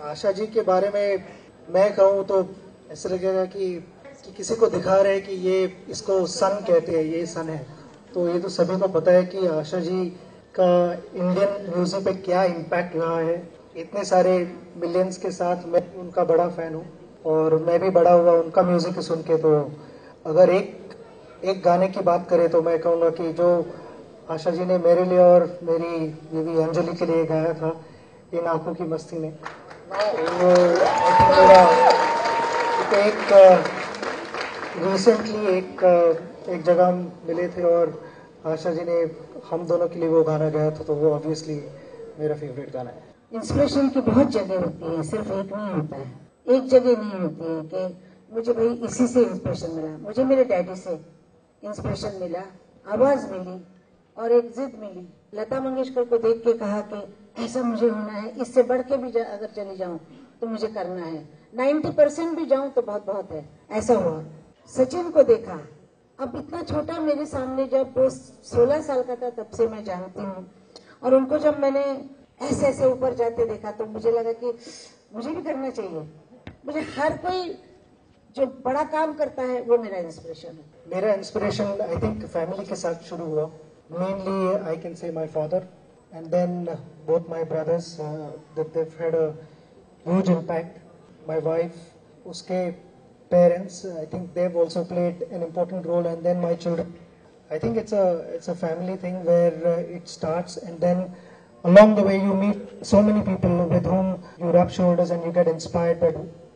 आशा जी के बारे में मैं कहूँ तो ऐसा लगेगा कि किसी को दिखा रहे कि ये इसको सन कहते हैं, ये सन है। तो ये तो सभी को पता है कि आशा जी का इंडियन म्यूजिक पे क्या इम्पैक्ट रहा है। इतने सारे मिलियंस के साथ मैं उनका बड़ा फैन हूँ और मैं भी बड़ा हुआ उनका म्यूजिक सुन के। तो अगर एक गाने की बात करें तो मैं कहूँगा कि जो आशा जी ने मेरे लिए और मेरी बीवी अंजलि के लिए गाया था, इन आंखों की मस्ती में, वो मेरा एक रिसेंटली एक जगह मिले थे और आशा जी ने हम दोनों के लिए वो गाना गाया था, तो वो ऑब्वियसली मेरा फेवरेट गाना है। इंस्पिरेशन की बहुत जगह होती है, सिर्फ एक नहीं होता है, एक जगह नहीं होती है कि मुझे भाई इसी से इंस्पिरेशन मिला। मुझे मेरे डैडी से इंस्पिरेशन मिला, आवाज मिली और एक जिद मिली। लता मंगेशकर को देख के कहा कि ऐसा मुझे होना है, इससे बढ़ के भी अगर चली जाऊं तो मुझे करना है, 90% भी जाऊं तो बहुत बहुत है। ऐसा हुआ। सचिन को देखा, अब इतना छोटा मेरे सामने, जब वो 16 साल का था तब से मैं जानती हूँ, और उनको जब मैंने ऐसे ऐसे ऊपर जाते देखा तो मुझे लगा कि मुझे भी करना चाहिए। मुझे हर कोई जो बड़ा काम करता है वो मेरा इंस्पिरेशन है। मेरा इंस्पिरेशन आई थिंक फैमिली के साथ शुरू हुआ। Mainly I can say my father and then both my brothers, they've had a huge impact. My wife, उसके parents, I think they've also played an important role, and then my children. I think it's a family thing where it starts, and then along the way you meet so many people with whom you rub shoulders and you get inspired by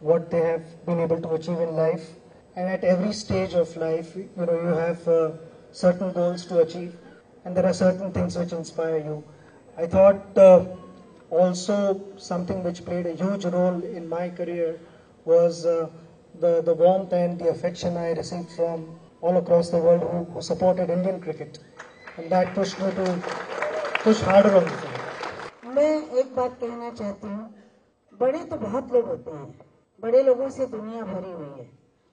what they have been able to achieve in life. And at every stage of life, you have certain goals to achieve, and there are certain things which inspire you. I thought also something which played a huge role in my career was the warmth and the affection I received from all across the world who supported Indian cricket, and that pushed me to push harder on the field. मैं एक बात कहना चाहती हूँ, बड़े तो बहुत लोग होते हैं, बड़े लोगों से दुनिया भरी हुई है।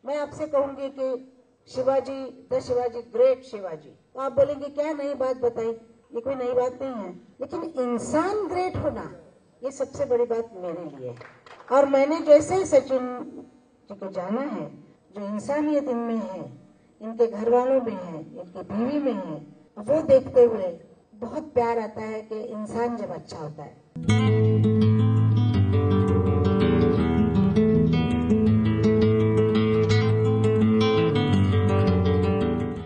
मैं आपसे कहूंगी कि शिवाजी, द शिवाजी, ग्रेट शिवाजी, तो आप बोलेंगे क्या नई बात बताई? ये कोई नई बात नहीं है, लेकिन इंसान ग्रेट होना ये सबसे बड़ी बात मेरे लिए है। और मैंने जैसे सचिन जी को जाना है, जो इंसानियत इनमें है, इनके घर वालों में है, इनकी बीवी में है, वो देखते हुए बहुत प्यार आता है कि इंसान जब अच्छा होता है